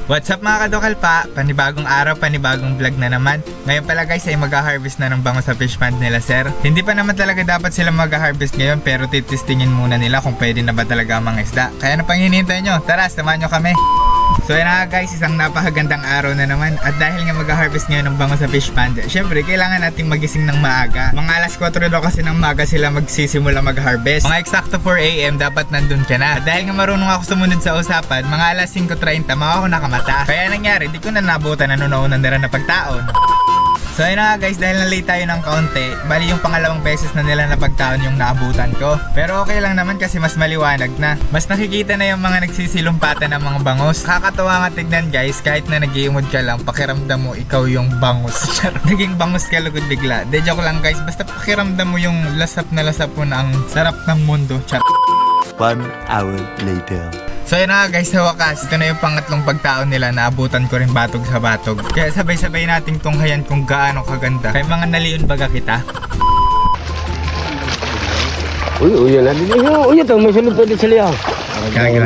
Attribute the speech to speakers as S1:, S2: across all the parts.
S1: What's up mga kadukal pa? Panibagong araw, panibagong vlog na naman. Ngayon pala guys ay mag-harvest na ng bango sa fish pond nila sir. Hindi pa naman talaga dapat sila mag-harvest ngayon pero titistingin muna nila kung pwede na ba talaga ang mga isda. Kaya na pang hinihintay nyo, tara samahan nyo kami. So yun na guys, isang napakagandang araw na naman. At dahil nga mag-harvest ngayon ng bango sa fish pond, syempre kailangan nating magising ng maaga. Mga alas 4 daw kasi ng maaga sila magsisimula mag-harvest. Mga eksakto 4 AM dapat nandun ka na. At dahil nga marunong ako sumunod sa usapan, mga alas 5:30 ako nakamata. Kaya nangyari, di ko na nabutan na nunaunan nila na pagtaon. So yun na guys, dahil na-late tayo ng kaunti, bali yung pangalawang beses na nila napagtaon yung naabutan ko. Pero okay lang naman kasi mas maliwanag na. Mas nakikita na yung mga nagsisilumpatan ng mga bangos. Kakatawa nga tignan guys, kahit na nag-iimod ka lang, pakiramdam mo ikaw yung bangos. Naging bangos ka lugod bigla. De joke lang guys, basta pakiramdam mo yung lasap na lasap mo na ang sarap ng mundo.
S2: 1 hour later.
S1: So yun na guys, sa wakas, ito na yung pangatlong pagtaon nila na abutan ko rin batog sa batog. Kaya sabay-sabay nating tunghayan kung gaano kaganda. Kaya mga naliun baga kita.
S3: Uy, yan lang. Uy, ito, may sunod pa din sila yan.
S1: Kaya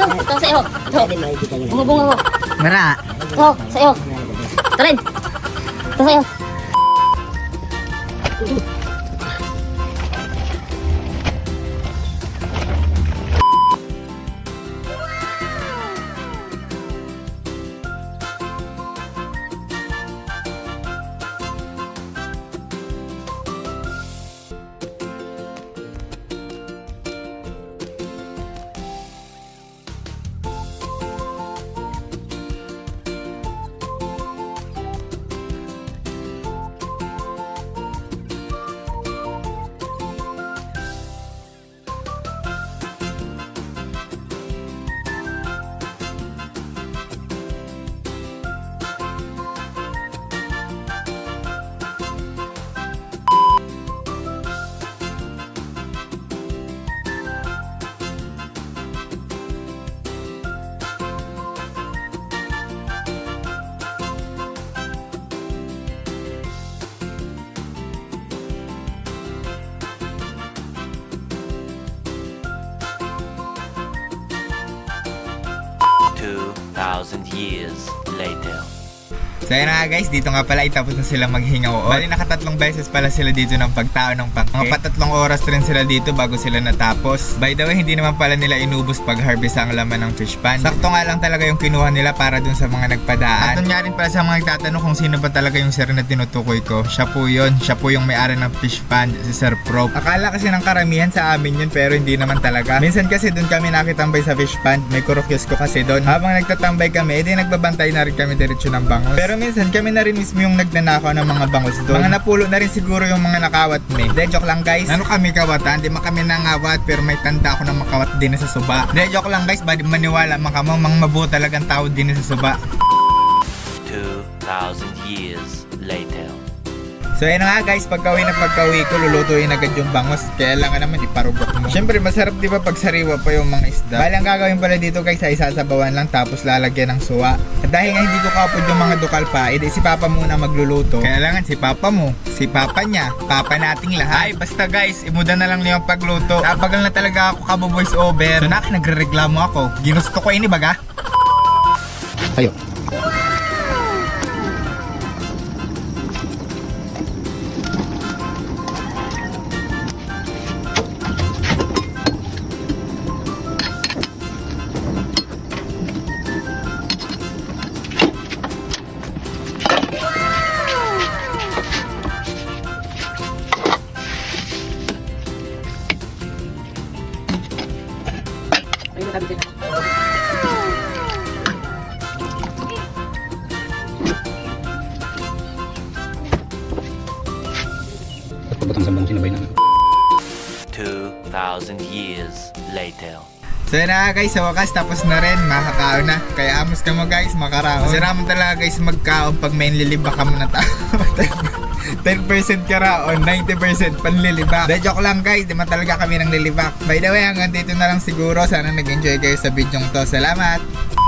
S4: Ito sa iyo. Ito. Bumubunga ko.
S1: Mara.
S4: Ito sa iyo. Ito rin. Ito sa iyo.
S2: Years later.
S1: So yun na nga guys, dito nga pala itapos na sila maghingaw. Bali nakatatlong beses pala sila dito ng pagtaon ng pangke. Mga patatlong oras rin sila dito bago sila natapos. By the way, hindi naman pala nila inubos pag-harvest ang laman ng fish pond. Sakto nga lang talaga yung kinuha nila para dun sa mga nagpadaan. At dun nga rin pala sa mga nagtatanong kung sino ba talaga yung sir na tinutukoy ko. Siya po yun. Siya po yung may-ari ng fish pond, si Sir Prop. Akala kasi ng karamihan sa amin yun pero hindi naman talaga. Minsan kasi dun kami nakitambay sa fish pond. May kurokyos ko kasi dun. Habang nagtatambay kami, edi nagbabantay na rin kami diretsyo ng bangos. Pero minsan kami na rin mismo yung nagnanakaw ng mga bangos doon. Mga napulo na rin siguro yung mga nakawat me. De joke lang guys. Ano kami kawatan? Di man kami nangawat pero may tanda ako na makawat din sa suba. De joke lang guys. Badi maniwala makamang mabuo talagang tao din sa suba.
S2: 2,000 years later.
S1: So ayun na nga guys, pagka-uwi ko, lulutuin agad yung bangos. Kaya lang naman iparubok mo. Siyempre masarap di ba pag sariwa pa yung mga isda. Bali ang gagawin pala dito guys ay isasabawan lang tapos lalagyan ng suwa. At dahil nga hindi ko kapod yung mga dukal pa, edi si Papa muna magluluto. Kaya lang si Papa mo, si Papa niya, Papa nating lahat. Ay basta guys, imuda na lang niyo yung pagluto. Napagal na talaga ako kabo-voice over. So nagrereklamo ako. Ginusto ko ini baga.
S3: Ayo.
S4: kami sila.
S3: Pagpatang sa bang sinabay na.
S2: 2,000 years later.
S1: So yun na guys, sa wakas tapos na rin, makakaon na. Kaya amos ka mo guys, makaraon. Masarap mo talaga guys magkaon pag may nililibak ka mo na tao. 10% karaon, 90% panlilibak. De joke lang guys, di man talaga kami nang lilibak. By the way, hanggang dito na lang siguro. Sana nag-enjoy kayo sa video to. Salamat!